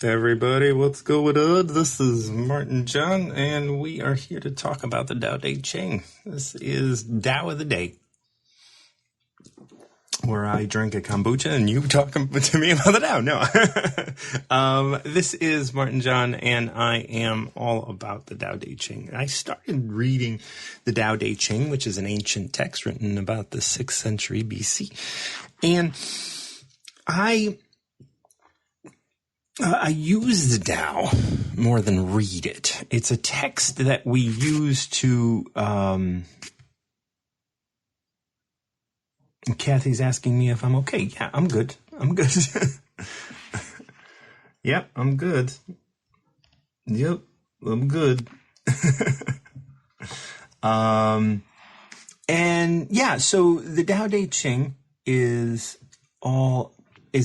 Everybody, what's going on? This is Martin John, and we are here to talk about the Tao Te Ching. This is Tao of the Day, where I drink a kombucha and you talking to me about the Tao. No. This is Martin John, and I am all about the Tao Te Ching. I started reading the Tao Te Ching, which is an ancient text written about the 6th century BC. And I use the Tao more than read it. It's a text that we use to, Kathy's asking me if I'm okay. Yeah, I'm good. I'm good. Yep, I'm good. Yep, I'm good. And yeah, so the Tao Te Ching is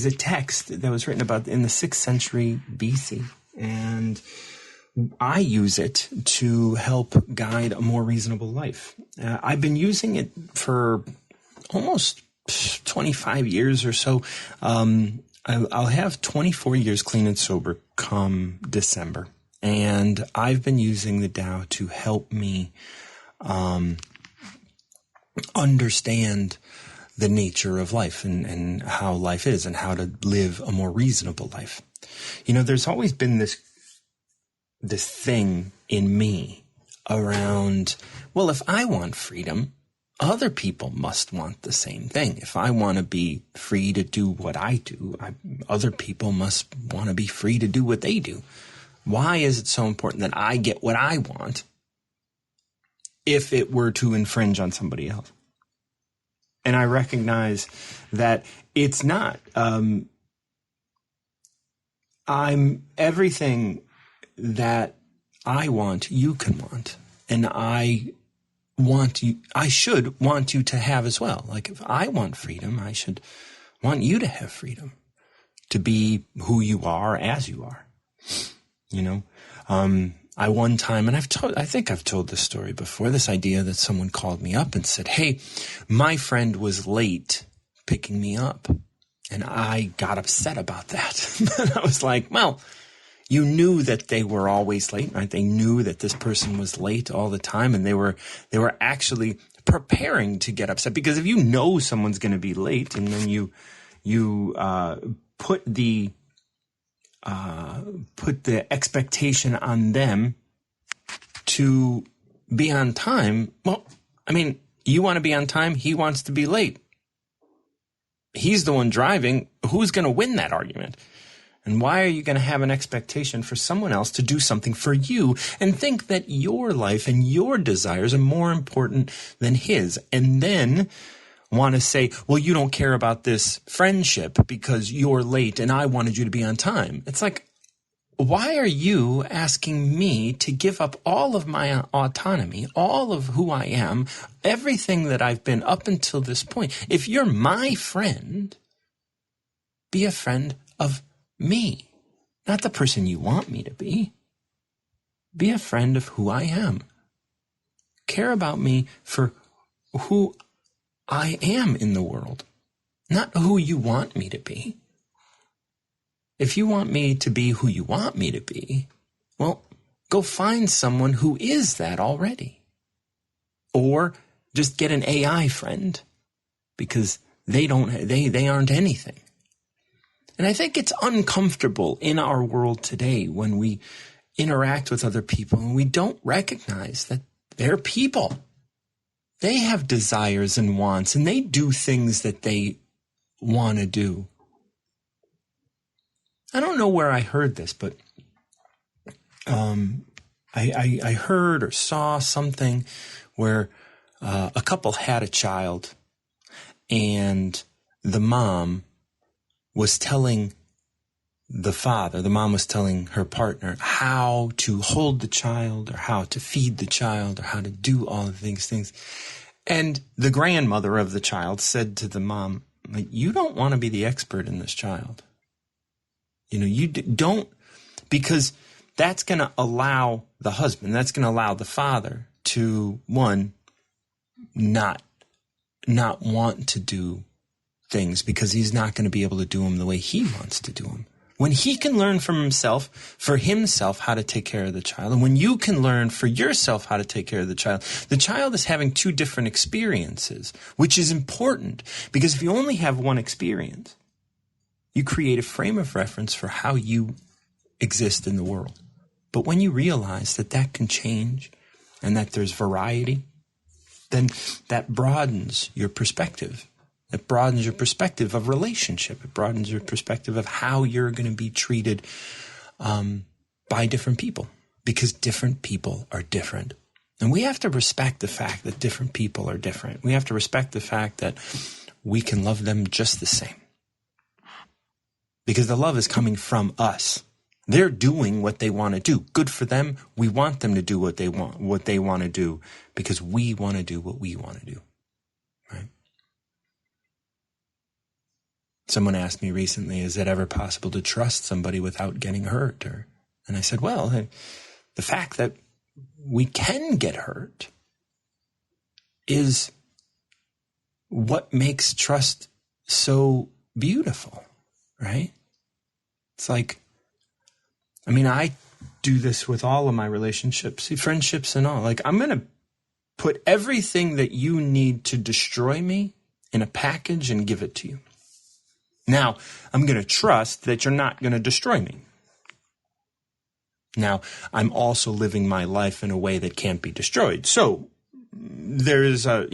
a text that was written about in the 6th century BC. And I use it to help guide a more reasonable life. I've been using it for almost 25 years or so. I'll have 24 years clean and sober come December. And I've been using the Tao to help me understand the nature of life and how life is and how to live a more reasonable life. You know, there's always been this thing in me around, well, if I want freedom, other people must want the same thing. If I want to be free to do what I do, other people must want to be free to do what they do. Why is it so important that I get what I want if it were to infringe on somebody else? And I recognize that it's not. I'm everything that I want, you can want. And I should want you to have as well. Like if I want freedom, I should want you to have freedom to be who you are as you are. You know, I one time, and I think I've told this story before, this idea that someone called me up and said, hey, my friend was late picking me up. And I got upset about that. And I was like, well, you knew that they were always late, right? They knew that this person was late all the time, and they were actually preparing to get upset. Because if you know someone's going to be late, and then you put the expectation on them to be on time. Well, I mean, you want to be on time. He wants to be late. He's the one driving. Who's going to win that argument? And why are you going to have an expectation for someone else to do something for you and think that your life and your desires are more important than his? And then want to say, well, you don't care about this friendship because you're late and I wanted you to be on time. It's like, why are you asking me to give up all of my autonomy, all of who I am, everything that I've been up until this point? If you're my friend, be a friend of me, not the person you want me to be. Be a friend of who I am. Care about me for who I am in the world, not who you want me to be. If you want me to be who you want me to be, well, go find someone who is that already. Or just get an AI friend, because they aren't anything. And I think it's uncomfortable in our world today when we interact with other people and we don't recognize that they're people. They have desires and wants, and they do things that they want to do. I don't know where I heard this, but I heard or saw something where a couple had a child, and the mom was telling the mom was telling her partner how to hold the child or how to feed the child or how to do all of these things. And the grandmother of the child said to the mom, you don't want to be the expert in this child. You know, you don't, because that's going to allow the husband, that's going to allow the father to, one, not want to do things because he's not going to be able to do them the way he wants to do them. When he can learn from himself, for himself, how to take care of the child, and when you can learn for yourself how to take care of the child is having two different experiences, which is important, because if you only have one experience, you create a frame of reference for how you exist in the world. But when you realize that that can change and that there's variety, then that broadens your perspective. It broadens your perspective of relationship. It broadens your perspective of how you're going to be treated by different people, because different people are different. And we have to respect the fact that different people are different. We have to respect the fact that we can love them just the same, because the love is coming from us. They're doing what they want to do. Good for them. We want them to do what they want to do, because we want to do what we want to do. Right? Someone asked me recently, is it ever possible to trust somebody without getting hurt? And I said, well, the fact that we can get hurt is what makes trust so beautiful, right? It's like, I mean, I do this with all of my relationships, friendships and all. Like, I'm going to put everything that you need to destroy me in a package and give it to you. Now, I'm going to trust that you're not going to destroy me. Now, I'm also living my life in a way that can't be destroyed. So there's I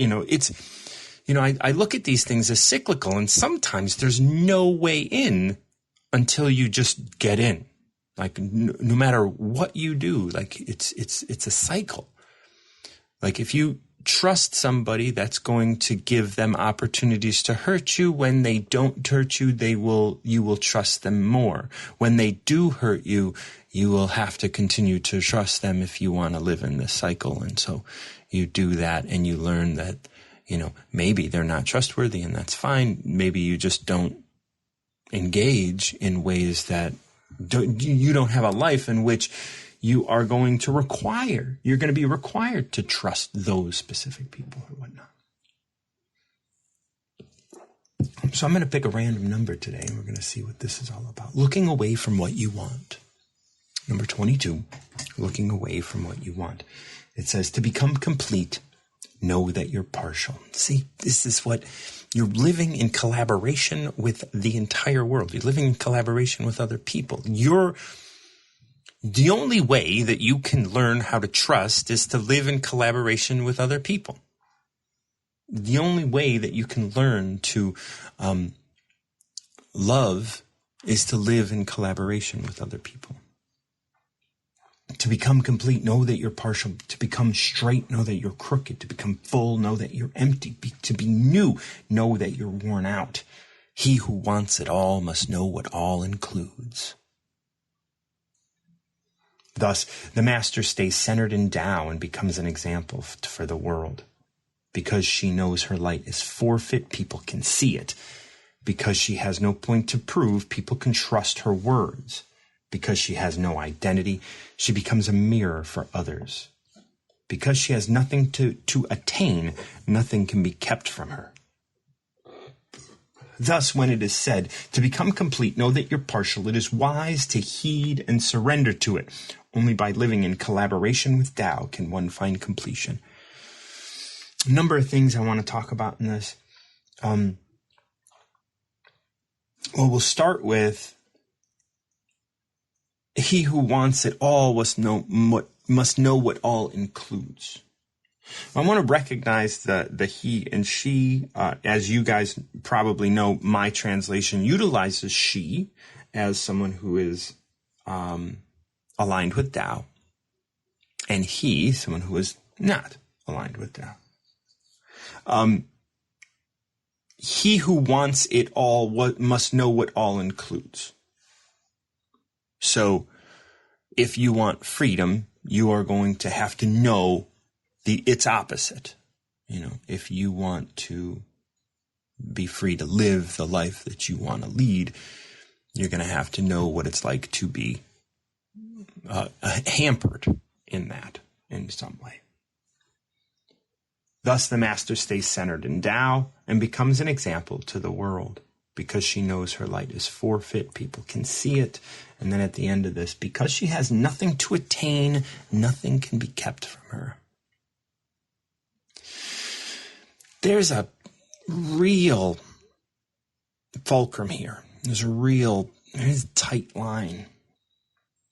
look at these things as cyclical, and sometimes there's no way in until you just get in. Like, no matter what you do, like it's a cycle. Like, if you trust somebody, that's going to give them opportunities to hurt you. When they don't hurt you, you will trust them more. When they do hurt you, you will have to continue to trust them if you want to live in this cycle. And so you do that, and you learn that, maybe they're not trustworthy, and that's fine. Maybe you just don't engage in ways that you don't have a life in which you're going to be required to trust those specific people or whatnot. So I'm going to pick a random number today, and we're going to see what this is all about. Looking away from what you want. Number 22, looking away from what you want. It says, to become complete, know that you're partial. See, this is what you're living in collaboration with the entire world. You're living in collaboration with other people. The only way that you can learn how to trust is to live in collaboration with other people. The only way that you can learn to love is to live in collaboration with other people. To become complete, know that you're partial. To become straight, know that you're crooked. To become full, know that you're empty. To be new, know that you're worn out. He who wants it all must know what all includes. Thus, the master stays centered in Tao and becomes an example for the world. Because she knows her light is forfeit, people can see it. Because she has no point to prove, people can trust her words. Because she has no identity, she becomes a mirror for others. Because she has nothing to attain, nothing can be kept from her. Thus, when it is said, to become complete, know that you're partial, it is wise to heed and surrender to it. Only by living in collaboration with Tao can one find completion. A number of things I want to talk about in this. We'll start with, he who wants it all must know what all includes. I want to recognize the he and she. As you guys probably know, my translation utilizes she as someone who is aligned with Tao, and he, someone who is not aligned with Tao. He who wants it all must know what all includes. So if you want freedom, you are going to have to know its opposite. If you want to be free to live the life that you want to lead, you're going to have to know what it's like to be hampered in that in some way. Thus, the master stays centered in Tao and becomes an example to the world. because she knows her light is forfeit. People can see it. And then at the end of this, because she has nothing to attain, nothing can be kept from her. There's a real fulcrum here. There's a tight line.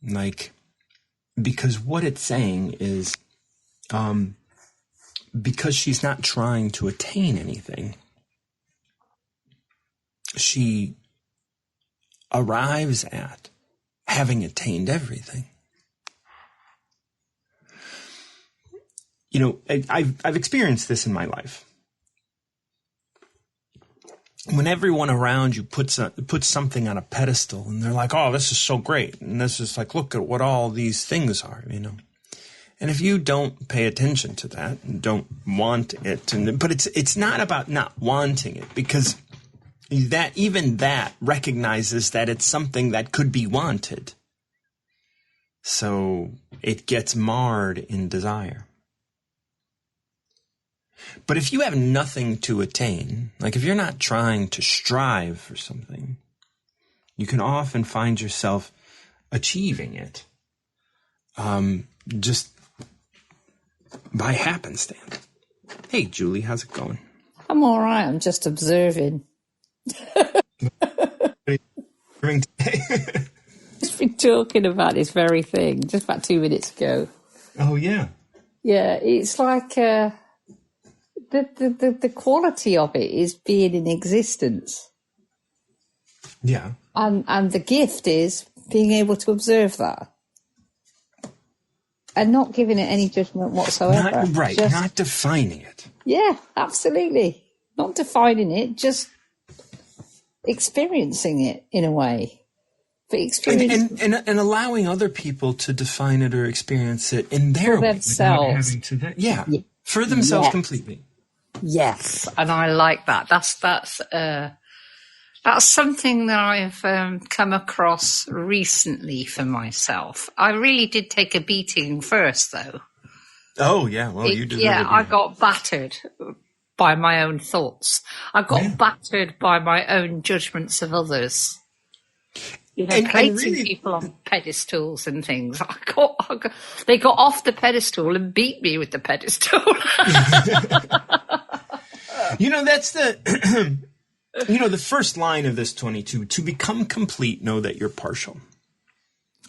Like, because what it's saying is, because she's not trying to attain anything, she arrives at having attained everything. You know, I've experienced this in my life. When everyone around you puts something on a pedestal and they're like, oh, this is so great. And this is like, look at what all these things are, you know. And if you don't pay attention to that and don't want it, but it's not about not wanting it, because that recognizes that it's something that could be wanted. So it gets marred in desire. But if you have nothing to attain, like if you're not trying to strive for something, you can often find yourself achieving it just by happenstance. Hey, Julie, how's it going? I'm all right. I'm just observing. Just been talking about this very thing just about 2 minutes ago. Oh, yeah. Yeah, it's like the quality of it is being in existence. Yeah. And the gift is being able to observe that. And not giving it any judgment whatsoever. Not defining it. Yeah, absolutely. Not defining it, just experiencing it in a way. But and allowing other people to define it or experience it in their way. Themselves. For themselves completely. Yes, and I like that. That's something that I've come across recently for myself. I really did take a beating first, though. Oh, yeah. Well, you did. Yeah, I got battered by my own thoughts. I got battered by my own judgments of others. You know, placing people on pedestals and things. They got off the pedestal and beat me with the pedestal. You know, that's the... You know, the first line of this 22, to become complete, know that you're partial,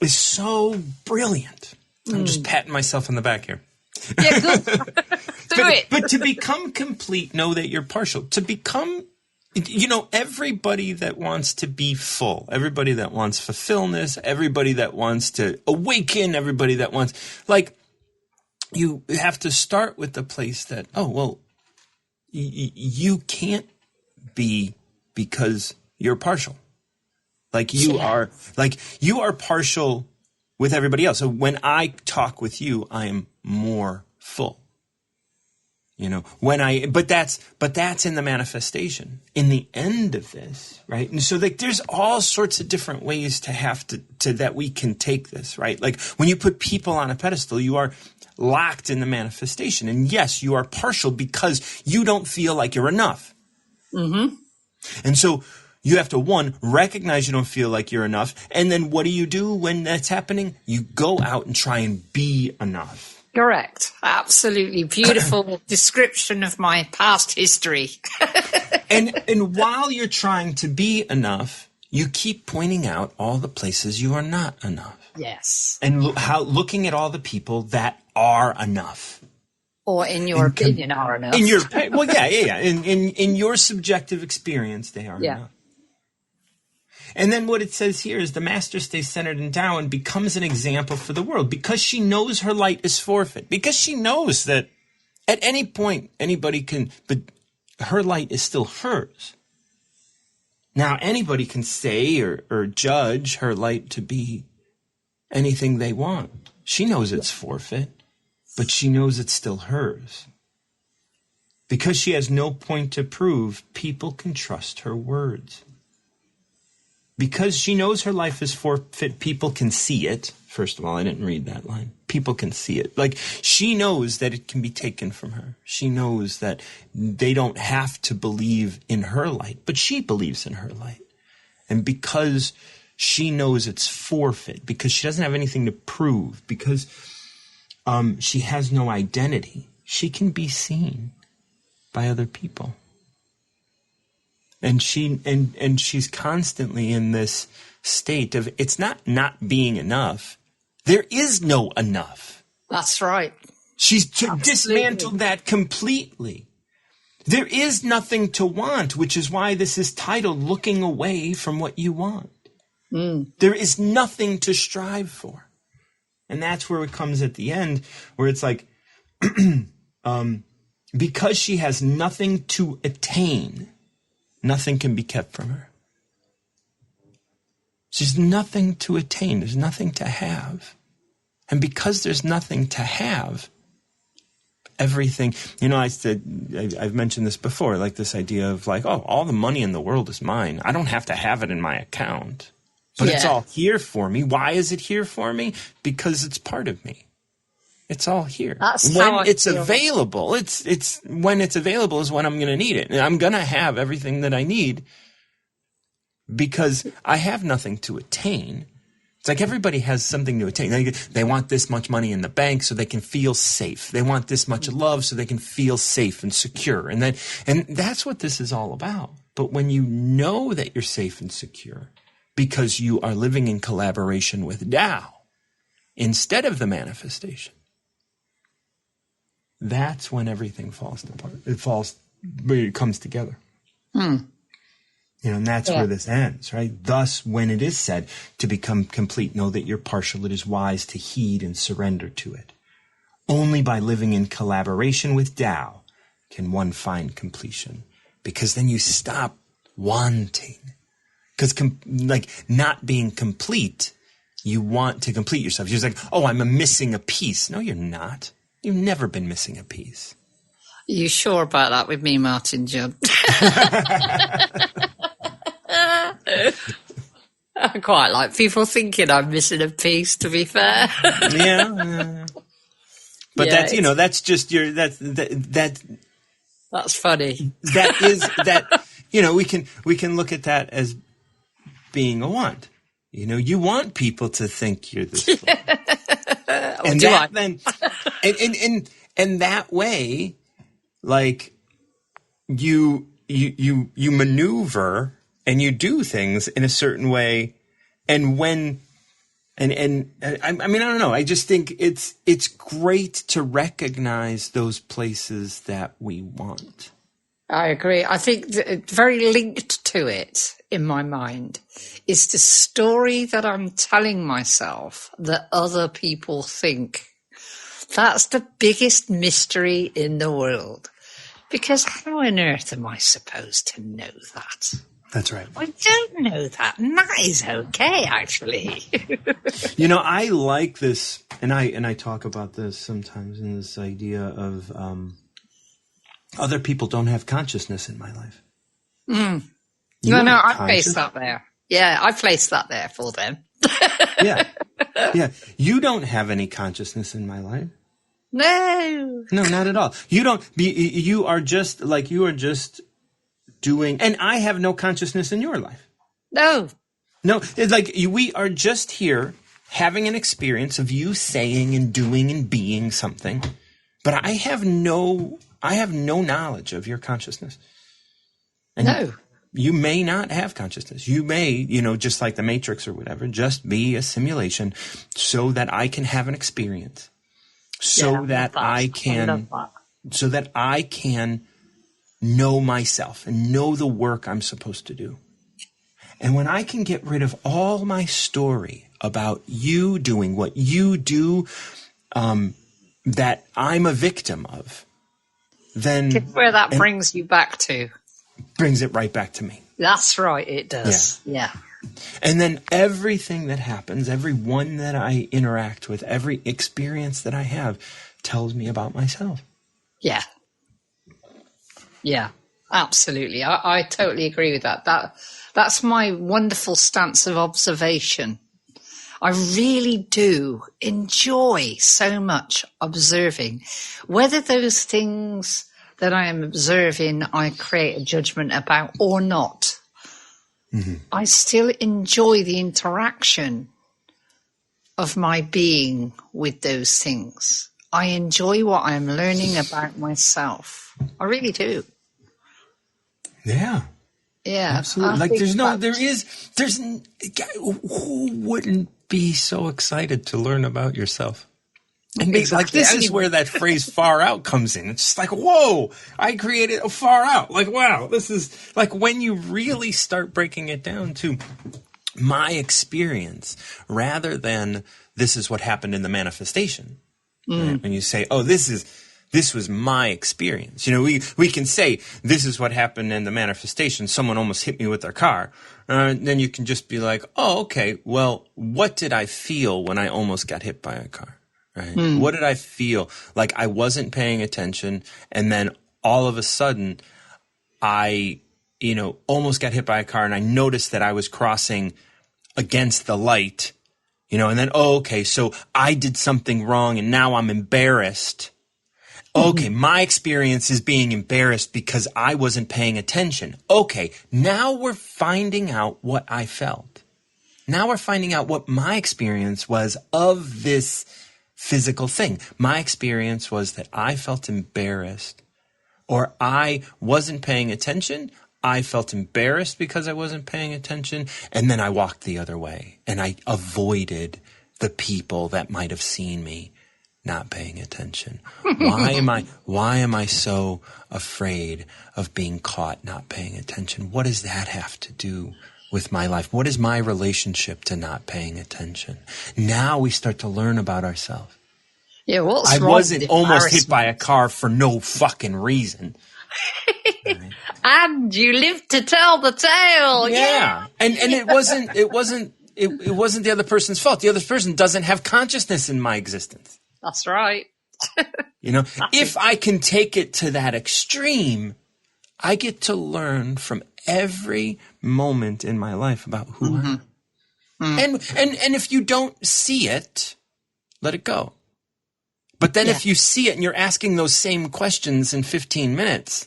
is so brilliant. I'm just patting myself on the back here. Yeah, good. Do it. But to become complete, know that you're partial. To become, you know, everybody that wants to be full, everybody that wants fulfillment, everybody that wants to awaken, everybody that wants, like, you have to start with the place that, oh, well, you can't be because you're partial. Like you are partial with everybody else. So when I talk with you, I am more full. You know, but that's in the manifestation. In the end of this, right? And so like there's all sorts of different ways to that we can take this, right? Like when you put people on a pedestal, you are locked in the manifestation. And yes, you are partial because you don't feel like you're enough. Mm-hmm. And so you have to, one, recognize you don't feel like you're enough. And then what do you do when that's happening? You go out and try and be enough. Correct. Absolutely. Beautiful description of my past history. And while you're trying to be enough, you keep pointing out all the places you are not enough. Yes. And looking at all the people that are enough. Or in your opinion are enough. In your subjective experience, they are enough. And then what it says here is the master stays centered in Tao and becomes an example for the world because she knows her light is forfeit. Because she knows that at any point anybody can, but her light is still hers. Now anybody can say or judge her light to be anything they want. She knows it's forfeit. But she knows it's still hers. Because she has no point to prove, people can trust her words. Because she knows her life is forfeit, people can see it. First of all, I didn't read that line. people can see it. Like, she knows that it can be taken from her. She knows that they don't have to believe in her light, but she believes in her light. And because she knows it's forfeit, because she doesn't have anything to prove, because she has no identity, she can be seen by other people. And she's constantly in this state of, it's not being enough. There is no enough. That's right. She's dismantled that completely. There is nothing to want, which is why this is titled Looking Away from What You Want. There is nothing to strive for. And that's where it comes at the end, where it's like, because she has nothing to attain, nothing can be kept from her. There's nothing to attain. There's nothing to have. And because there's nothing to have, everything, I've mentioned this before, like this idea of like, oh, all the money in the world is mine. I don't have to have it in my account, but it's all here for me. Why is it here for me? Because it's part of me. It's all here. That's when how I it's feel. available. It's when it's available is when I'm going to need it. And I'm going to have everything that I need because I have nothing to attain. It's like everybody has something to attain. They want this much money in the bank so they can feel safe. They want this much love so they can feel safe and secure. And that's what this is all about. But when you know that you're safe and secure because you are living in collaboration with Tao instead of the manifestation, that's when everything falls apart. It comes together. And that's where this ends, right? Thus, when it is said to become complete, know that you're partial, it is wise to heed and surrender to it. Only by living in collaboration with Tao can one find completion, because then you stop wanting. Because not being complete, you want to complete yourself. You're just like, oh, I'm missing a piece. No, you're not. You've never been missing a piece. Are you sure about that with me, Martin Judd? I quite like people thinking I'm missing a piece, to be fair. Yeah. But that's just that's funny. That is that, we can look at that as being a want. You want people to think you're this way. And that way, like you maneuver and you do things in a certain way. And I don't know. I just think it's great to recognize those places that we want. I agree. I think very linked to it in my mind is the story that I'm telling myself that other people think. That's the biggest mystery in the world. Because how on earth am I supposed to know that? That's right. I don't know that, and that is okay, actually. I like this, and I talk about this sometimes in this idea of other people don't have consciousness in my life. No, I placed that there. Yeah, I placed that there for them. Yeah. You don't have any consciousness in my life. No, not at all. You are just doing, and I have no consciousness in your life. No, it's like we are just here having an experience of you saying and doing and being something, but I have no knowledge of your consciousness. And no. You may not have consciousness. You may, just like the Matrix or whatever, just be a simulation so that I can have an experience. So that I can know myself and know the work I'm supposed to do. And when I can get rid of all my story about you doing what you do, that I'm a victim of, then guess where that brings you back to? Brings it right back to me. That's right, it does. Yeah. And then everything that happens, everyone that I interact with, every experience that I have tells me about myself. Yeah. Yeah, absolutely. I totally agree with that. That's my wonderful stance of observation. I really do enjoy so much observing. Whether those things that I am observing I create a judgment about or not, I still enjoy the interaction of my being with those things. I enjoy what I'm learning about myself. I really do. Yeah. Yeah. Absolutely. Like who wouldn't be so excited to learn about yourself? And exactly. Like this is where that phrase far out comes in. It's just like, whoa, I created a far out. Like, wow, this is like when you really start breaking it down to my experience rather than this is what happened in the manifestation. Right? When you say, oh, this was my experience. You know, we can say this is what happened in the manifestation. Someone almost hit me with their car. Then you can just be like, oh, okay, well, what did I feel when I almost got hit by a car? Right? What did I feel? Like I wasn't paying attention, and then all of a sudden I, almost got hit by a car, and I noticed that I was crossing against the light, and then, oh, okay, so I did something wrong, and now I'm embarrassed. Okay, my experience is being embarrassed because I wasn't paying attention. Okay, now we're finding out what I felt. Now we're finding out what my experience was of this physical thing. My experience was that I felt embarrassed, or I wasn't paying attention. I felt embarrassed because I wasn't paying attention, and then I walked the other way, and I avoided the people that might have seen me not paying attention. Why am I so afraid of being caught not paying attention? What does that have to do with my life? What is my relationship to not paying attention? Now we start to learn about ourselves. Yeah, I wasn't almost hit by a car for no fucking reason. Right. And you lived to tell the tale. Yeah. And it wasn't the other person's fault. The other person doesn't have consciousness in my existence. That's right. If I can take it to that extreme, I get to learn from every moment in my life about who I am. And if you don't see it, let it go. But then if you see it and you're asking those same questions in 15 minutes,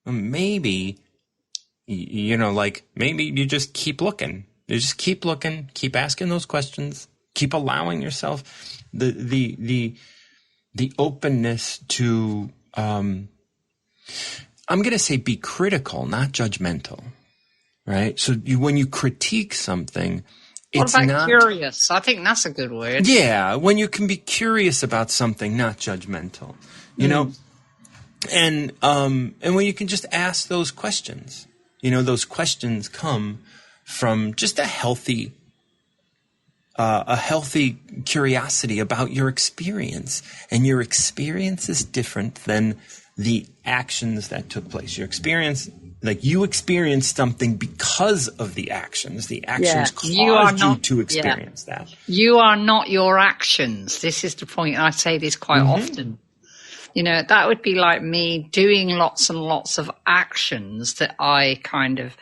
maybe, maybe you just keep looking. You just keep looking, keep asking those questions, keep allowing yourself the openness to, I'm going to say be critical, not judgmental, right? So when you critique something, what about curious? I think that's a good word. Yeah, when you can be curious about something, not judgmental, and when you can just ask those questions, those questions come from just a healthy curiosity about your experience, and your experience is different than the actions that took place. Your experience, like you experienced something because of the actions. The actions caused you to experience that. You are not your actions. This is the point. I say this quite often. That would be like me doing lots and lots of actions that I kind of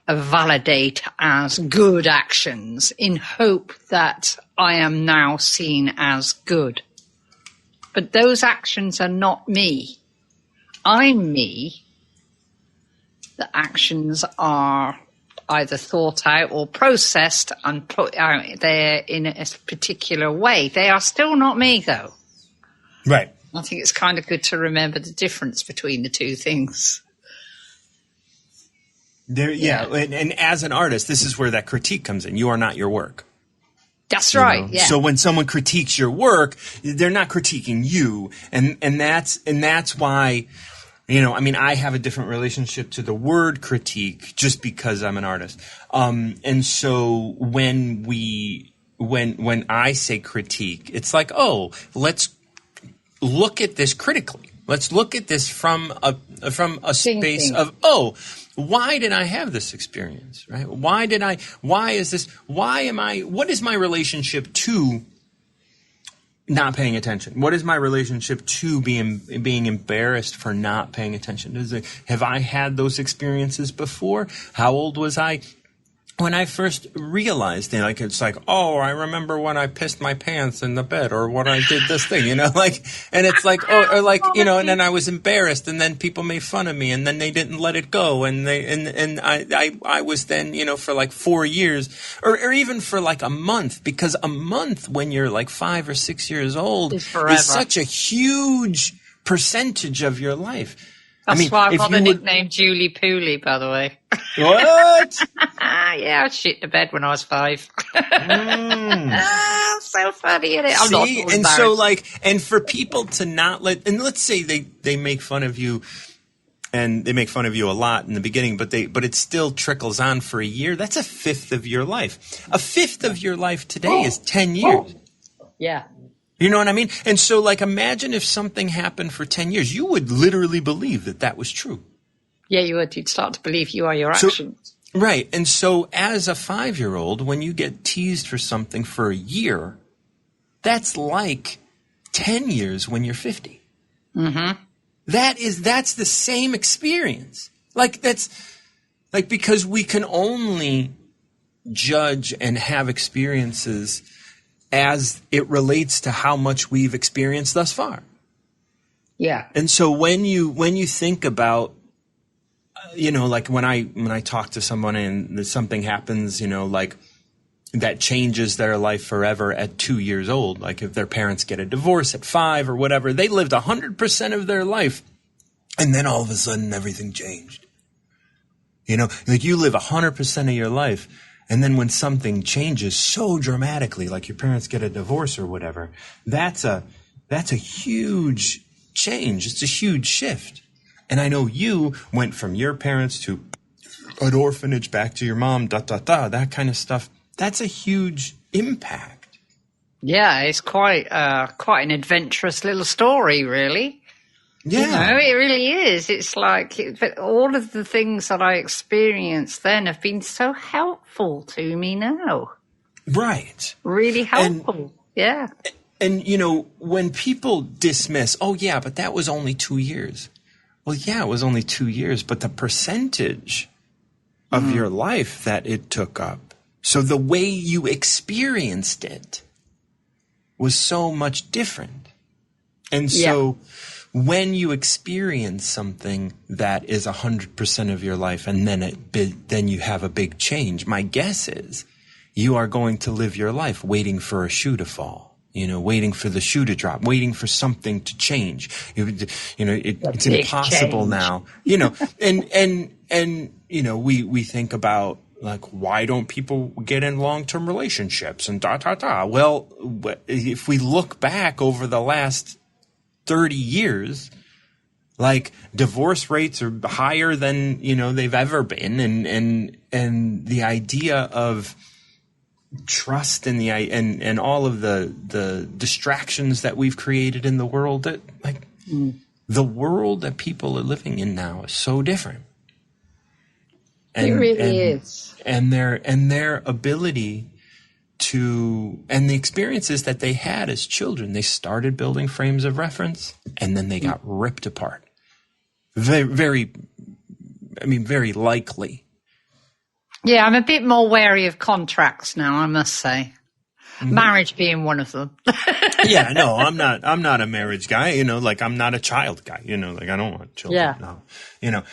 validate as good actions in hope that I am now seen as good. But those actions are not me. I'm me. The actions are either thought out or processed and put out there in a particular way. They are still not me, though. Right. I think it's kind of good to remember the difference between the two things. And as an artist, this is where that critique comes in. You are not your work. That's right. Yeah. So when someone critiques your work, they're not critiquing you, and that's why, I have a different relationship to the word critique just because I'm an artist. And so when I say critique, it's like, oh, let's look at this critically. Let's look at this from a space of, oh, why did I have this experience, right? What is my relationship to not paying attention? What is my relationship to being embarrassed for not paying attention? Have I had those experiences before? How old was I when I first realized it, like, it's like, oh, I remember when I pissed my pants in the bed, or when I did this thing, like, and it's like, oh, or like, and then I was embarrassed, and then people made fun of me, and then they didn't let it go, and I was then, for like 4 years, or even for like a month, because a month when you're like 5 or 6 years old is such a huge percentage of your life. That's why I got the nickname Julie Pooley, by the way. What? Yeah, I shit the bed when I was 5. So funny, isn't it? See, and so and for people to not let's say they make fun of you, and they make fun of you a lot in the beginning, but it still trickles on for a year. That's a fifth of your life. A fifth of your life today is 10 years. Yeah. You know what I mean? And so, imagine if something happened for 10 years. You would literally believe that was true. Yeah, you would. You'd start to believe you are your actions. Right. And so, as a 5-year-old, when you get teased for something for a year, that's like 10 years when you're 50. Mm-hmm. That's the same experience. Because we can only judge and have experiences as it relates to how much we've experienced thus far. Yeah. And so when you think about, when I talk to someone and something happens, that changes their life forever at 2 years old, like if their parents get a divorce at 5 or whatever, they lived 100% of their life, and then all of a sudden everything changed. You live 100% of your life, and then when something changes so dramatically, like your parents get a divorce or whatever, that's a huge change. It's a huge shift. And I know you went from your parents to an orphanage, back to your mom, that kind of stuff. That's a huge impact. Yeah, it's quite an adventurous little story, really. Yeah. It really is. It's like all of the things that I experienced then have been so helpful to me now. Right. Really helpful. Yeah. And, when people dismiss, oh, yeah, but that was only 2 years. Well, yeah, it was only 2 years, but the percentage of your life that it took up, so the way you experienced it was so much different. And so when you experience something that is 100% of your life, and then you have a big change, my guess is you are going to live your life waiting for a shoe to fall, waiting for the shoe to drop, waiting for something to change. It's impossible now, and we think about, why don't people get in long-term relationships and Well, if we look back over the last 30 years, divorce rates are higher than, they've ever been. And the idea of trust and all of the distractions that we've created in the world, that the world that people are living in now is so different. It really is. And their ability and the experiences that they had as children, they started building frames of reference, and then they got ripped apart. Very likely. Yeah, I'm a bit more wary of contracts now, I must say. Mm-hmm. Marriage being one of them. Yeah, no, I'm not a marriage guy, I'm not a child guy, I don't want children. Yeah. No.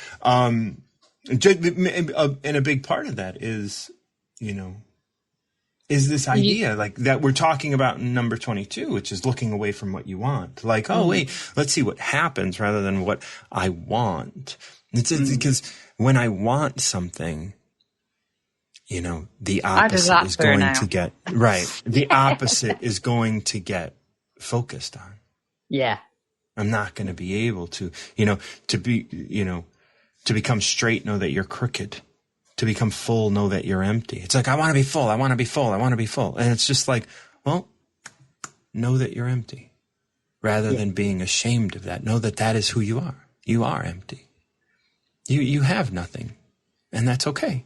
And a big part of that is this idea that we're talking about in number 22, which is looking away from what you want. Wait, let's see what happens rather than what I want. It's because when I want something, the opposite is going to get right. The opposite is going to get focused on. Yeah. I'm not going to be able to, to become straight, know that you're crooked. To become full, know that you're empty. It's I want to be full. I want to be full. I want to be full. And it's just know that you're empty rather than being ashamed of that. Know that is who you are. You are empty. You have nothing, and that's okay.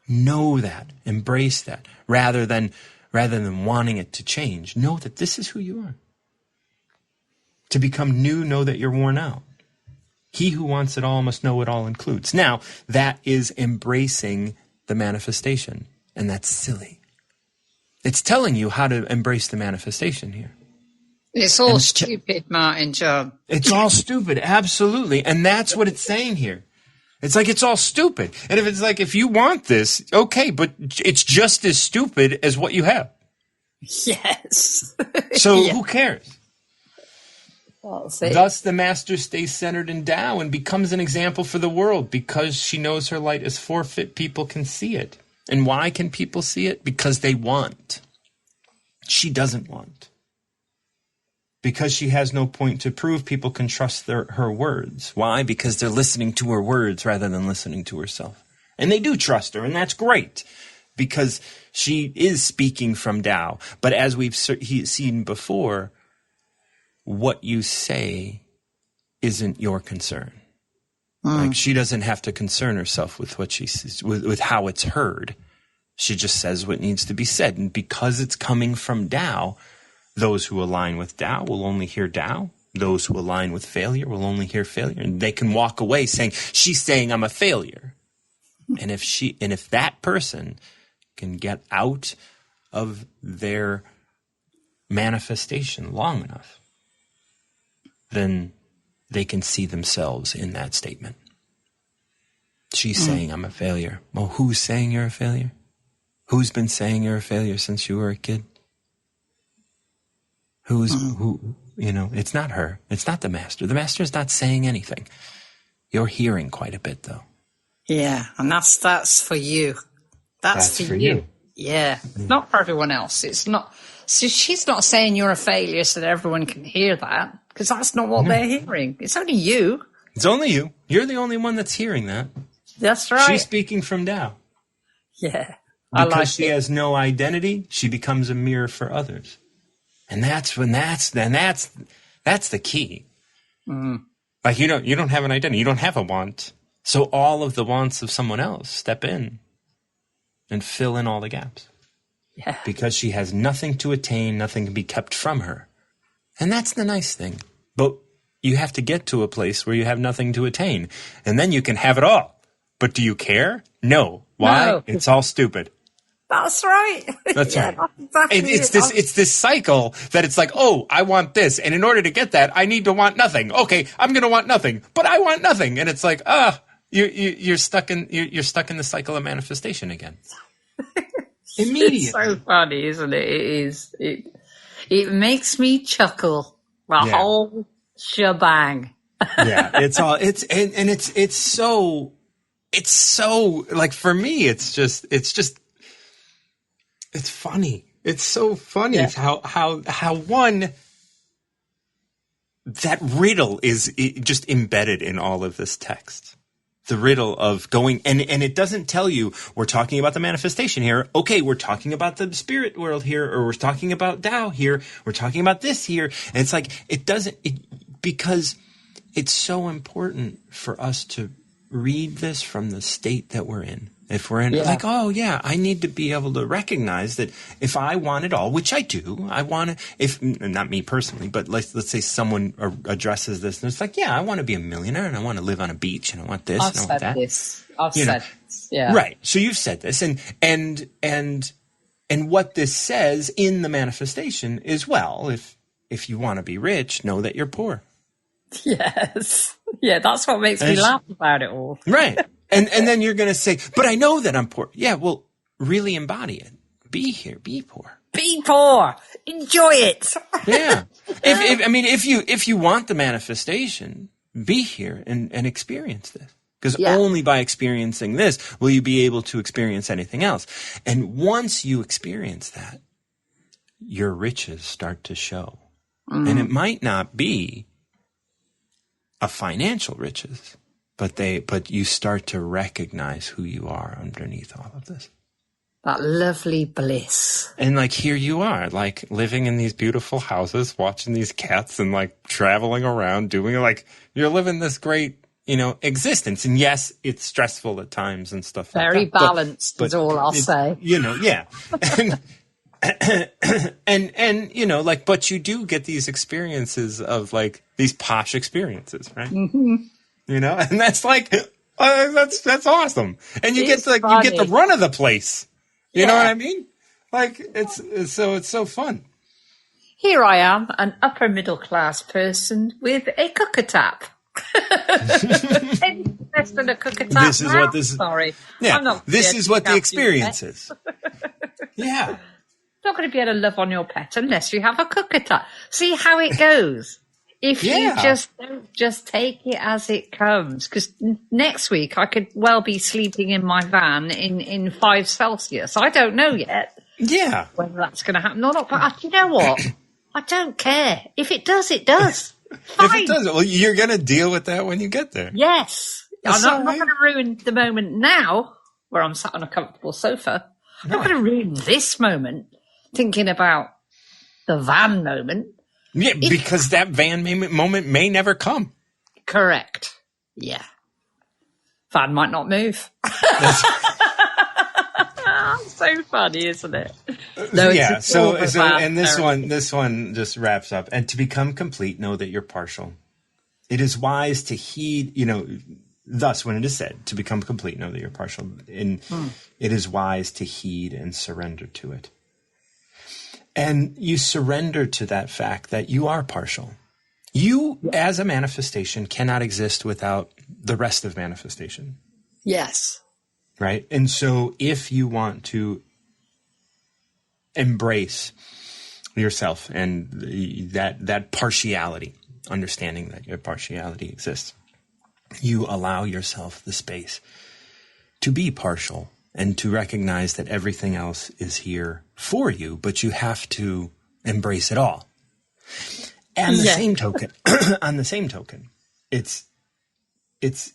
Know that, embrace that rather than wanting it to change. Know that this is who you are. To become new, know that you're worn out. He who wants it all must know what all includes. Now, that is embracing the manifestation. And that's silly. It's telling you how to embrace the manifestation here. It's all stupid, Martin John. It's all stupid, absolutely. And that's what it's saying here. It's like it's all stupid. And if it's like, if you want this, okay, but it's just as stupid as what you have. Yes. So who cares? See. Thus the master stays centered in Tao and becomes an example for the world because she knows her light is forfeit. People can see it. And why can people see it? Because they want. She doesn't want. Because she has no point to prove, people can trust her words. Why? Because they're listening to her words rather than listening to herself. And they do trust her, and that's great. Because she is speaking from Tao. But as we've seen before, what you say isn't your concern. Like, she doesn't have to concern herself with what she says, with how it's heard. She just says what needs to be said. And because it's coming from Tao, those who align with Tao will only hear Tao. Those who align with failure will only hear failure. And they can walk away saying, she's saying I'm a failure. And if that person can get out of their manifestation long enough, then they can see themselves in that statement. She's saying I'm a failure. Well, who's saying you're a failure? Who's been saying you're a failure since you were a kid? Who, it's not her. It's not the master. The master's not saying anything. You're hearing quite a bit, though. Yeah, and that's for you. That's for you. Yeah, not for everyone else. It's not. So she's not saying you're a failure so that everyone can hear that, because that's not what they're hearing. It's only you. It's only you. You're the only one that's hearing that. That's right. She's speaking from Tao. Yeah. Because she has no identity, she becomes a mirror for others. And that's the key. Like you don't have an identity, you don't have a want. So all of the wants of someone else step in and fill in all the gaps. Yeah. Because she has nothing to attain, nothing can be kept from her. And that's the nice thing. But you have to get to a place where you have nothing to attain. And then you can have it all. But do you care? No. Why? No. It's all stupid. That's right. That's right. Exactly. It's this cycle that it's like, oh, I want this. And in order to get that, I need to want nothing. Okay, I'm going to want nothing. But I want nothing. And it's like, you're stuck in the cycle of manifestation again. Immediately. It's so funny, isn't it? It is. It makes me chuckle. The whole shebang. Yeah, it's so like, for me, it's funny. It's so funny how one, that riddle is just embedded in all of this text. The riddle of going, and it doesn't tell you, we're talking about the manifestation here. Okay, we're talking about the spirit world here, or we're talking about Tao here. We're talking about this here. And it's like, because it's so important for us to read this from the state that we're in. If we're in, like, oh yeah, I need to be able to recognize that if I want it all, which I do, I want to, if not me personally, but let's say someone addresses this and it's like, yeah, I want to be a millionaire and I want to live on a beach and I want this and I want that. I've said this. Yeah. Right. So you've said this, and what this says in the manifestation is, well, if you want to be rich, know that you're poor. Yes. Yeah, that's what makes me laugh about it all. Right. And then you're going to say, but I know that I'm poor. Yeah, well, really embody it. Be here. Be poor. Be poor. Enjoy it. Yeah. If you want the manifestation, be here and experience this. Because only by experiencing this will you be able to experience anything else. And once you experience that, your riches start to show. And it might not be a financial riches, but you start to recognize who you are underneath all of this. That lovely bliss. And like, here you are, like living in these beautiful houses, watching these cats and like traveling around, doing like, you're living this great, existence. And yes, it's stressful at times and stuff like that. Very balanced is all I'll say. Yeah. And like, but you do get these experiences of like these posh experiences, right? Mm-hmm. And that's like, That's awesome. And you get the run of the place. You know what I mean? Like it's so fun. Here I am, an upper middle class person with a cooker tap. Less than a cooker tap. This is what this is. Sorry. Yeah. I'm not this is what the experience is. Yeah. Not going to be able to love on your pet unless you have a cooker tap. See how it goes. If you just take it as it comes, because next week I could well be sleeping in my van in 5 Celsius. I don't know yet. Yeah. Whether that's going to happen or not. But you know what? I don't care. If it does, it does. Fine. If it does, well, you're going to deal with that when you get there. Yes. I'm not going to ruin the moment now where I'm sat on a comfortable sofa. I'm not going to ruin this moment thinking about the van moment. Yeah, because that van moment may never come. Correct. Yeah. Van might not move. So funny, isn't it? No, yeah. So and this one just wraps up. And to become complete, know that you're partial. It is wise to heed, thus when it is said, to become complete, know that you're partial. And it is wise to heed and surrender to it. And you surrender to that fact that you are partial. You, as a manifestation, cannot exist without the rest of manifestation. Yes. Right? And so if you want to embrace yourself and that partiality, understanding that your partiality exists, you allow yourself the space to be partial and to recognize that everything else is here for you, but you have to embrace it all. And the same token, on the same token, it's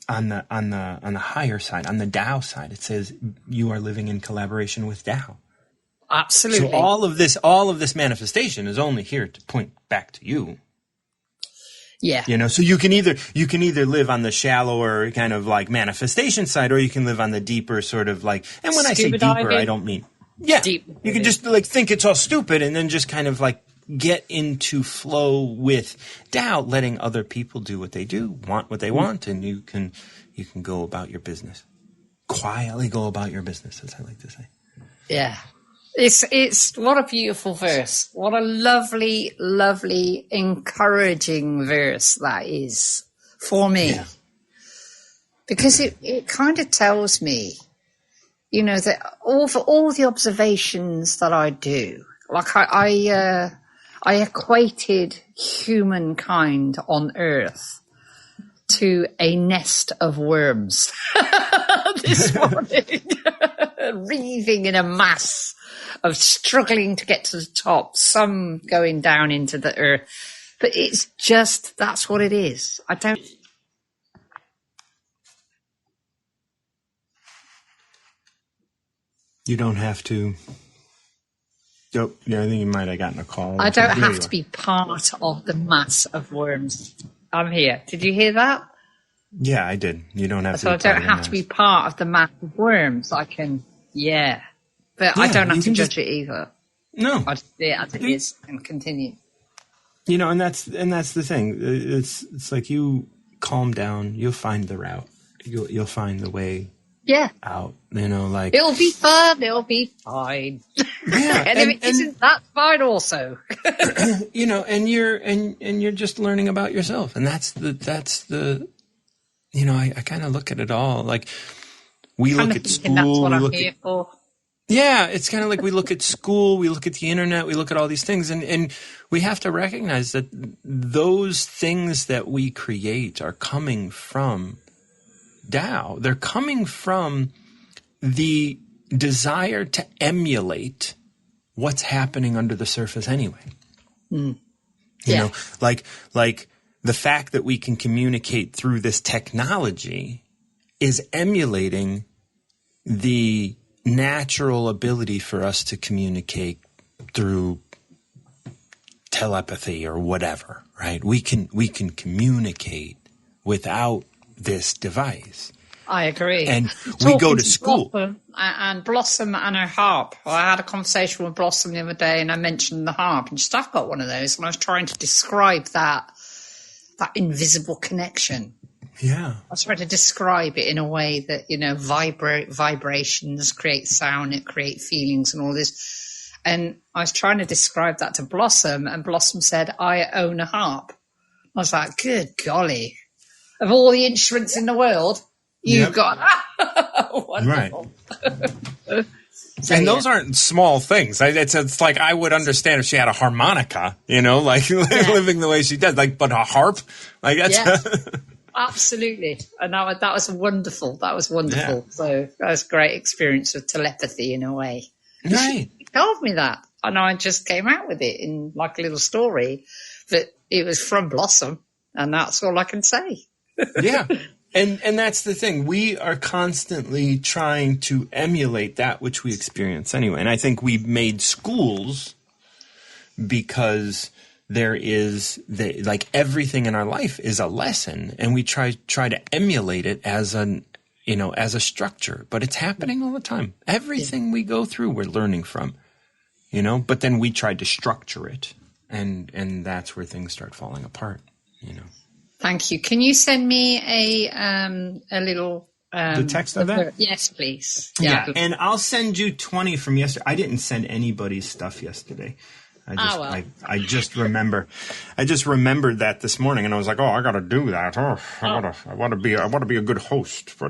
on the higher side, on the Tao side. It says you are living in collaboration with Tao. Absolutely. So all of this manifestation is only here to point back to you. Yeah. So you can either live on the shallower kind of like manifestation side, or you can live on the deeper sort of like, and when I say deeper, I don't mean, deep. You can just like think it's all stupid and then just kind of like get into flow with Tao, letting other people do what they do, want what they want, and you can go about your business. Quietly go about your business, as I like to say. Yeah. It's what a beautiful verse. What a lovely, lovely, encouraging verse that is for me. Yeah. Because it kind of tells me, that all the observations that I do, like I equated humankind on Earth to a nest of worms this morning, wreathing in a mass of struggling to get to the top, some going down into the earth. But it's just, that's what it is. You don't have to. Oh, yeah, I think you might have gotten a call. I don't have to be part of the mass of worms. I'm here. Did you hear that? Yeah, I did. You don't have to. So I don't have to be part of the mass of worms. I can, but I don't have to judge it either. No, I just see it as it is and continue. And that's the thing. It's like you calm down. You'll find the route. You'll find the way. Yeah. Out. Like it'll be fun. It'll be fine. Yeah. And if it isn't, that's fine also. And you're just learning about yourself, and that's the. I kind of look at it all like we look at school. That's what I'm here for. Yeah, it's kind of like we look at school, we look at the internet, we look at all these things, and we have to recognize that those things that we create are coming from Tao. They're coming from the desire to emulate what's happening under the surface anyway. You know, like the fact that we can communicate through this technology is emulating the natural ability for us to communicate through telepathy or whatever, right? We can communicate without this device. I agree. And we go to school. Blossom and her harp. Well, I had a conversation with Blossom the other day and I mentioned the harp and I've got one of those and I was trying to describe that invisible connection. Yeah. I was trying to describe it in a way that, vibrations create sound, it create feelings and all this. And I was trying to describe that to Blossom, and Blossom said, I own a harp. I was like, good golly. Of all the instruments in the world, you've got wonderful. Right. And those aren't small things. It's like I would understand if she had a harmonica, living the way she does. But a harp, that's absolutely. And that was wonderful. That was wonderful. Yeah. So that was a great experience of telepathy in a way. Right. She told me that, and I just came out with it in like a little story. But it was from Blossom, and that's all I can say. Yeah. And that's the thing. We are constantly trying to emulate that which we experience anyway. And I think we've made schools because there is everything in our life is a lesson, and we try to emulate it as as a structure. But it's happening all the time. Everything we go through, we're learning from, but then we try to structure it, and that's where things start falling apart, Thank you. Can you send me a little the text of that? Yes, please. Yeah, and I'll send you 20 from yesterday. I didn't send anybody's stuff yesterday. I just remember. I just remembered that this morning, and I was like, I got to do that. I want to be a good host. You're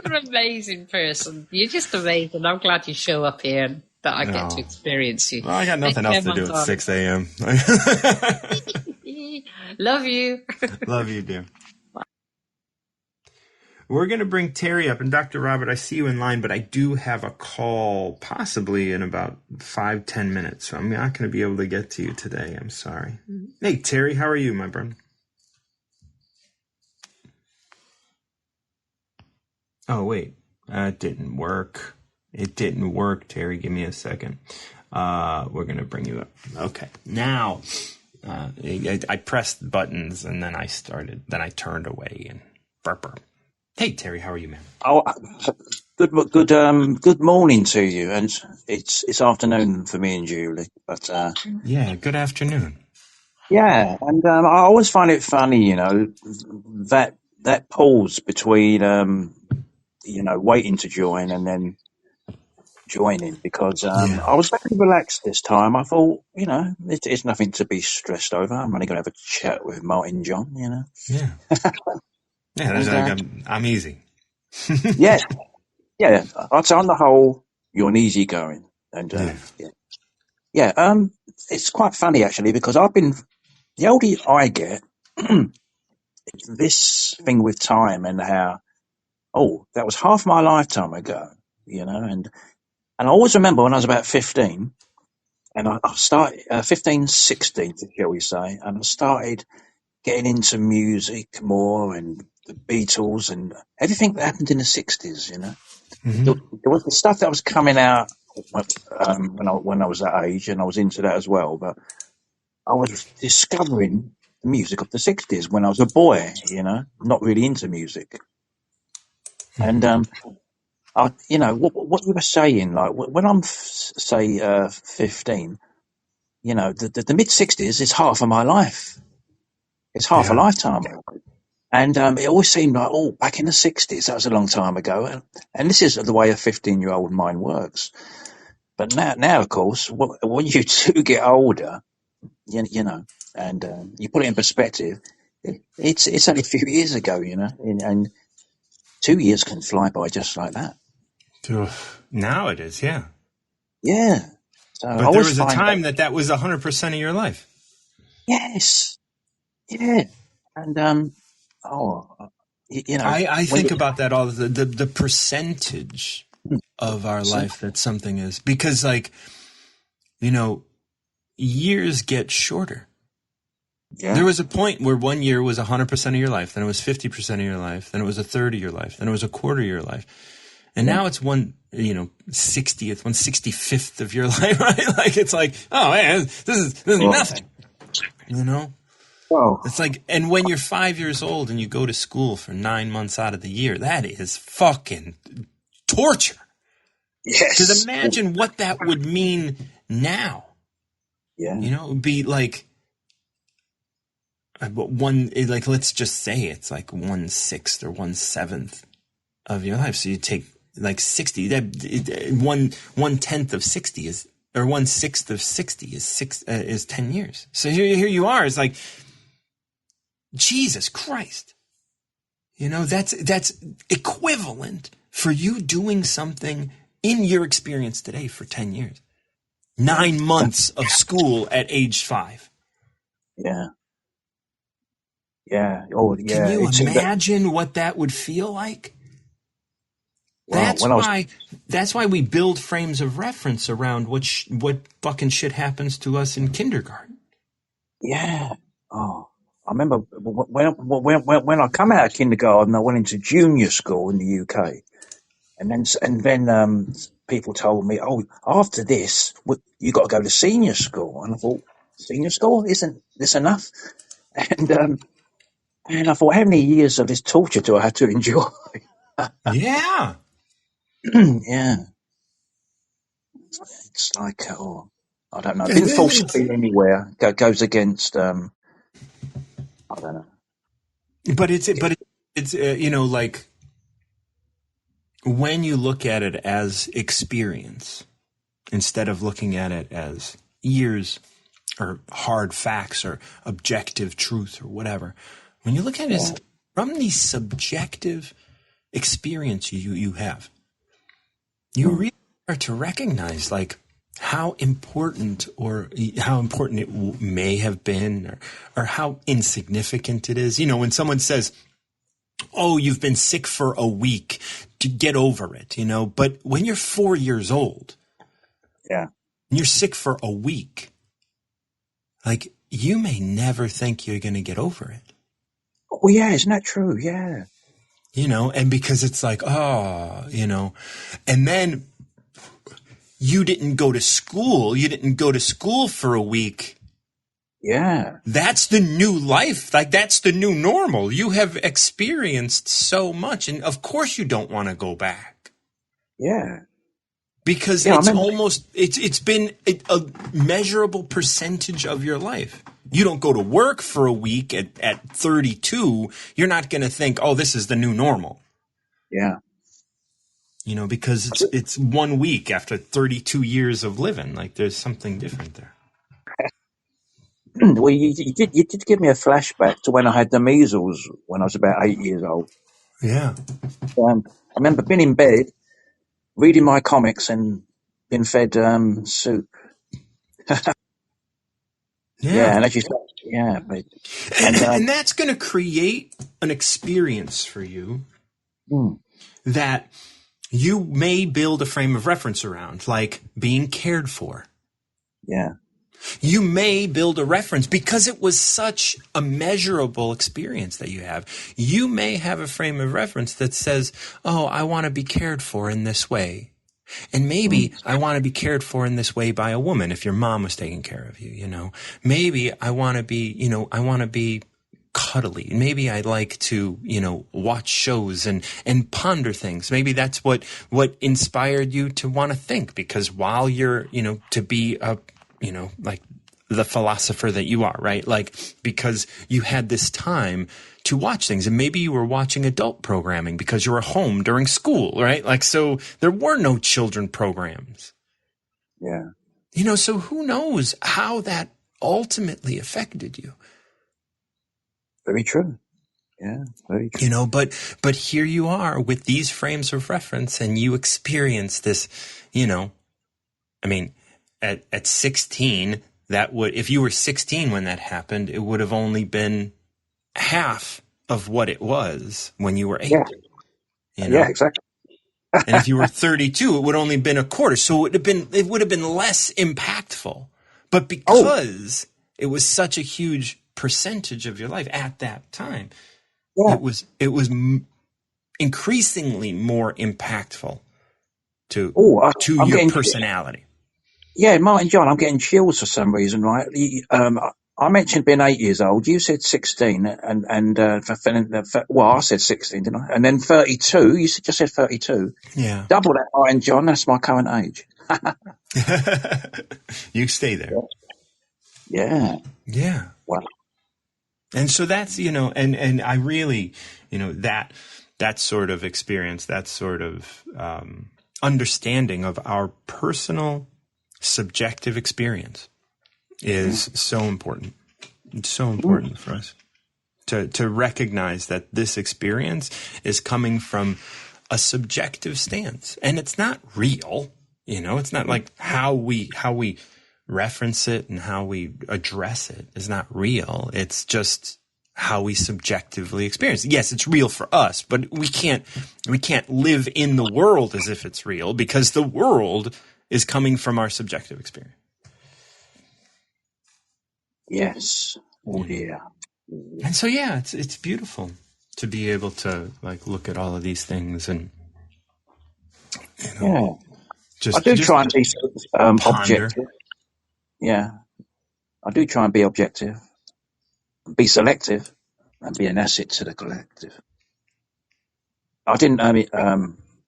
an amazing person. You're just amazing. I'm glad you show up here and that I get to experience you. Well, I got nothing else to do at 6 a.m. Love you. Love you, dear. We're going to bring Terry up. And Dr. Robert, I see you in line, but I do have a call possibly in about 5-10 minutes. So I'm not going to be able to get to you today. I'm sorry. Mm-hmm. Hey, Terry, how are you, my friend? Oh, wait. It didn't work. It didn't work, Terry. Give me a second. We're going to bring you up. Okay. Now... I pressed buttons and then I turned away and burp. Hey Terry, how are you, man? Oh, good morning to you, and it's afternoon for me and Julie. But yeah, good afternoon. Yeah, and I always find it funny, that pause between waiting to join and then joining, because I was very relaxed this time. I thought, it's nothing to be stressed over. I'm only going to have a chat with Martin John, Yeah. I'm easy. Yeah. I'd say on the whole, you're an easy going. And it's quite funny actually, because the older I get, it's this thing with time and how, that was half my lifetime ago, and I always remember when I was about 15, and I started, 15, 16, shall we say, and I started getting into music more, and the Beatles and everything that happened in the 60s, Mm-hmm. There was the stuff that was coming out when I was that age, and I was into that as well, but I was discovering the music of the 60s when I was a boy, not really into music. Mm-hmm. And what you were saying, like when I'm say 15, the mid 60s is half of my life. It's half a lifetime, and it always seemed like, back in the 60s, that was a long time ago. And this is the way a 15-year-old mind works. But now, of course, when you do get older, and you put it in perspective, it's only a few years ago, and 2 years can fly by just like that. Now it is, yeah. Yeah. So but there was a time that was 100% of your life. Yes. Yeah. And, I think about that all the percentage of our life that something is, because years get shorter. Yeah. There was a point where 1 year was 100% of your life, then it was 50% of your life, then it was a third of your life, then it was a quarter of your life. And now it's 60th, 1/65th of your life, right? It's like, this is nothing, Oh. It's like, and when you're 5 years old and you go to school for 9 months out of the year, that is fucking torture. Yes. Because imagine what that would mean now. Yeah. It would be like, but let's just say it's like 1/6 or 1/7 of your life. So you take like 60, one tenth of 60 is, or 1/6 of 60 is 10 years. So here you are. It's like, Jesus Christ. That's equivalent for you doing something in your experience today for 10 years. 9 months of school at age 5. Yeah. Yeah. Oh, yeah. Can you imagine what that would feel like? Well, that's why we build frames of reference around what fucking shit happens to us in kindergarten. Yeah. Oh, I remember when I come out of kindergarten, I went into junior school in the UK, and then people told me, "Oh, after this, you got to go to senior school." And I thought, "Senior school isn't this enough?" And I thought, how many years of this torture do I have to endure? Yeah. Yeah. It's like, I don't know. Being forced to be anywhere goes against, I don't know. But it's like when you look at it as experience, instead of looking at it as years or hard facts or objective truth or whatever, when you look at it as from the subjective experience you have, you really start to recognize like how important it may have been, or how insignificant it is. When someone says, "Oh, you've been sick for a week, to get over it," but when you're 4 years old, yeah, and you're sick for a week, like, you may never think you're going to get over it. Oh, yeah, isn't that true? Yeah. And because it's like, and then you didn't go to school. You didn't go to school for a week. Yeah. That's the new life. Like, that's the new normal. You have experienced so much. And of course you don't want to go back. Yeah. Because it's been a measurable percentage of your life. You don't go to work for a week at 32. You're not going to think, oh, this is the new normal. Yeah. Because it's 1 week after 32 years of living. Like, there's something different there. Well, you did give me a flashback to when I had the measles when I was about 8 years old. Yeah. I remember being in bed, reading my comics and being fed soup. Yeah, and as you said, and that's going to create an experience for you that you may build a frame of reference around, like being cared for. Yeah. You may build a reference because it was such a measurable experience that you have. You may have a frame of reference that says, oh, I want to be cared for in this way. And maybe I want to be cared for in this way by a woman if your mom was taking care of you, Maybe I want to be cuddly. Maybe I like to, watch shows and ponder things. Maybe that's what inspired you to want to think, because while you're, to be a, like the philosopher that you are, right? Like, because you had this time to watch things, and maybe you were watching adult programming because you were home during school, right? Like, so there were no children programs. Yeah. So who knows how that ultimately affected you? Very true. Yeah, very true. But here you are with these frames of reference, and you experience this, at 16, if you were 16 when that happened, it would have only been half of what it was when you were 8. Yeah. Yeah, exactly. And if you were 32, it would only been a quarter. So it would have been less impactful. But because it was such a huge percentage of your life at that time, it was increasingly more impactful to your personality. Yeah, Martin John, I'm getting chills for some reason, right? I mentioned being 8 years old. You said 16, and I said 16, didn't I? And then 32. You just said 32. Yeah, double that, Martin John. That's my current age. You stay there. Yeah. Yeah. Wow. And so that's, and I really, that sort of experience, that sort of understanding of our personal subjective experience is so important. It's so important for us to recognize that this experience is coming from a subjective stance, and it's not real. It's not like how we reference it and how we address it is not real. It's just how we subjectively experience it. Yes, it's real for us, but we can't live in the world as if it's real, because the world is coming from our subjective experience. Yes. Oh dear. And so, yeah, it's beautiful to be able to look at all of these things and I do try and be objective. Yeah, I do try and be objective, be selective, and be an asset to the collective. I didn't.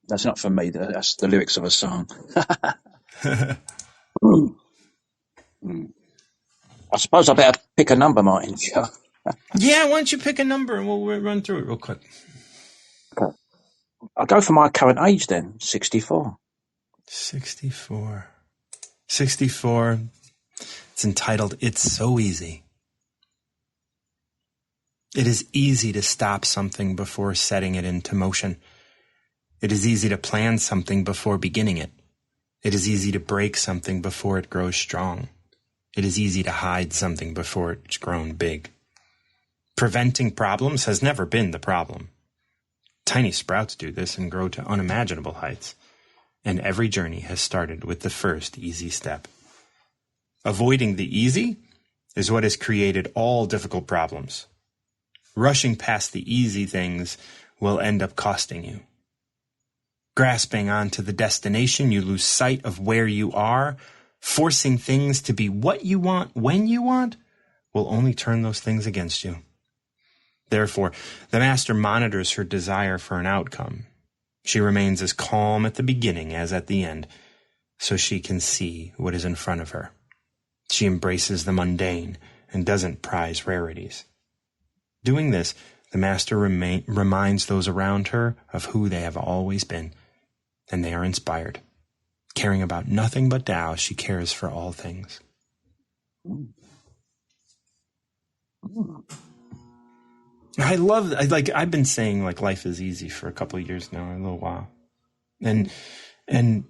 That's not from me. That's the lyrics of a song. I suppose I better pick a number, Martin. Yeah, why don't you pick a number and we'll run through it real quick. Okay. I'll go for my current age then, 64. 64. 64. It's entitled, It's So Easy. It is easy to stop something before setting it into motion. It is easy to plan something before beginning it. It is easy to break something before it grows strong. It is easy to hide something before it's grown big. Preventing problems has never been the problem. Tiny sprouts do this and grow to unimaginable heights. And every journey has started with the first easy step. Avoiding the easy is what has created all difficult problems. Rushing past the easy things will end up costing you. Grasping onto the destination, you lose sight of where you are. Forcing things to be what you want when you want will only turn those things against you. Therefore, the master monitors her desire for an outcome. She remains as calm at the beginning as at the end, so she can see what is in front of her. She embraces the mundane and doesn't prize rarities. Doing this, the master reminds those around her of who they have always been, and they are inspired. Caring about nothing but Tao, she cares for all things. I've been saying life is easy for a couple of years now, a little while. And it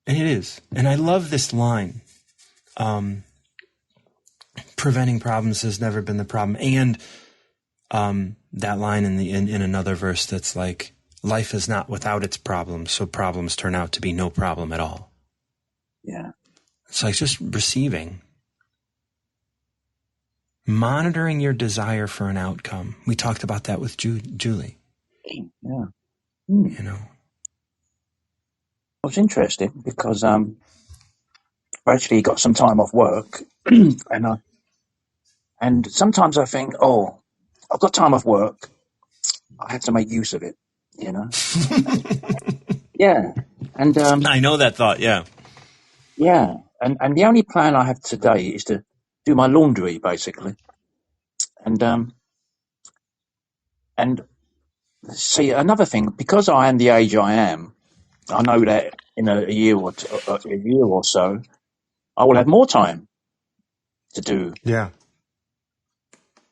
is. And I love this line. Preventing problems has never been the problem. And that line in another verse that's like, life is not without its problems, so problems turn out to be no problem at all. Yeah. It's like just receiving. Monitoring your desire for an outcome. We talked about that with Julie. Yeah. It was interesting because I actually got some time off work and sometimes I think, I've got time off work. I have to make use of it, Yeah. And I know that thought, yeah. Yeah. And the only plan I have today is to do my laundry, basically. And see, another thing, because I am the age I am, I know that in a year or so, I will have more time to do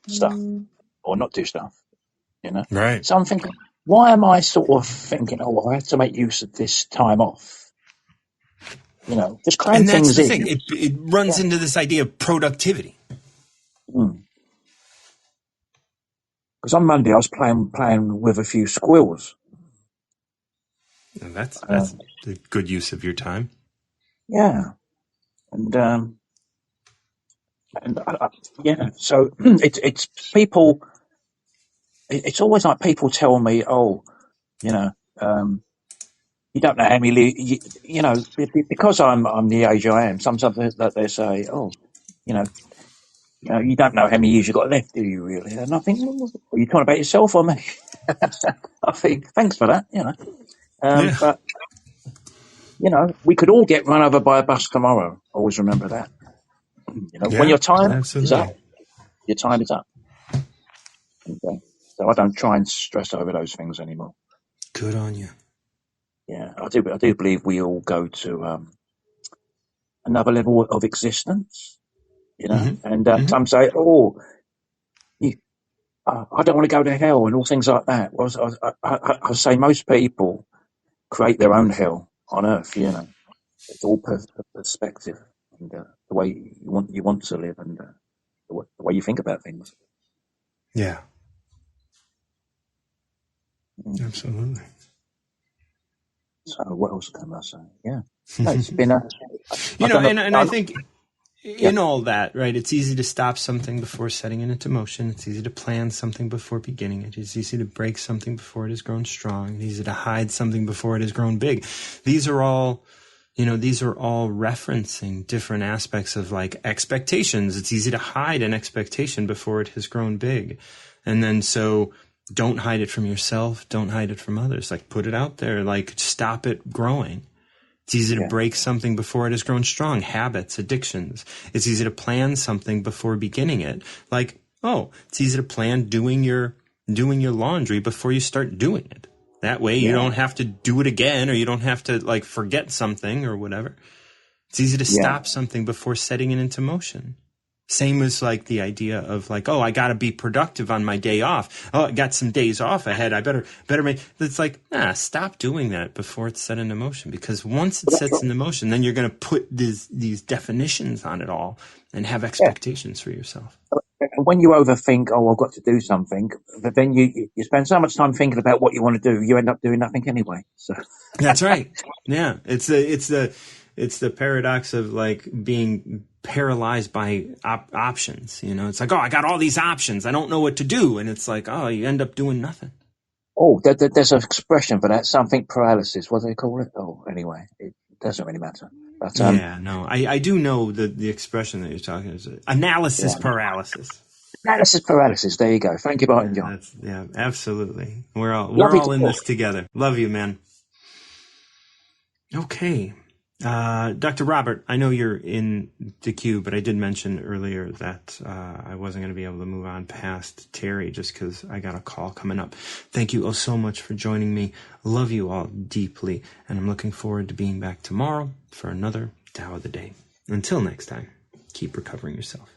stuff or not do stuff, Right. So I'm thinking, why am I sort of thinking, I have to make use of this time off? Just cram and things that's the in. thing. It runs into this idea of productivity. Because on Monday I was playing with a few squirrels. And that's a good use of your time. Yeah. So it's people. It's always like people tell me, you don't know how many, because I'm the age I am. Sometimes that they say, you don't know how many years you've got left, do you really? And I think, are you talking about yourself or me? I think, thanks for that, But, we could all get run over by a bus tomorrow. Always remember that. When your time is up, your time is up. Okay. So I don't try and stress over those things anymore. Good on you. Yeah, I do believe we all go to another level of existence, you know. And some say, "Oh, you, I don't want to go to hell," and all things like that. Well, I say most people create their own hell on earth. You know, it's all perspective and the way you want to live and the way you think about things. Yeah, Mm. absolutely. So what else can I say? Yeah, no, it's been a. You I've know, done a. and I think Yeah, in all that, right, it's easy to stop something before setting it into motion. It's easy to plan something before beginning it. It's easy to break something before it has grown strong. It's easy to hide something before it has grown big. These are all, these are all referencing different aspects of like expectations. It's easy to hide an expectation before it has grown big. And then so don't hide it from yourself. Don't hide it from others. Like put it out there, like stop it growing. It's easy to break something before it has grown strong. Habits, addictions. It's easy to plan something before beginning it. Like, it's easy to plan doing your laundry before you start doing it. That way you don't have to do it again, or you don't have to like forget something or whatever. It's easy to stop something before setting it into motion. Same as like the idea of like, I got to be productive on my day off. I got some days off ahead. I better make. It's like, stop doing that before it's set into motion. Because once it sets into motion, then you're going to put these definitions on it all and have expectations for yourself. And when you overthink, I've got to do something, but then you spend so much time thinking about what you want to do, you end up doing nothing anyway. So that's right. Yeah, it's the paradox of like being paralyzed by options. It's like, I got all these options. I don't know what to do. And it's like, you end up doing nothing. There's an expression for that, something paralysis. What do they call it? Anyway, it doesn't really matter. But, I do know the expression that you're talking is analysis paralysis. Analysis paralysis. There you go. Thank you, Martin John. Absolutely. We're all in this together. Love you, man. Okay. Dr. Robert, I know you're in the queue, but I did mention earlier that I wasn't going to be able to move on past Terry just because I got a call coming up. Thank you so much for joining me. Love you all deeply, and I'm looking forward to being back tomorrow for another Tao of the Day. Until next time, keep recovering yourself.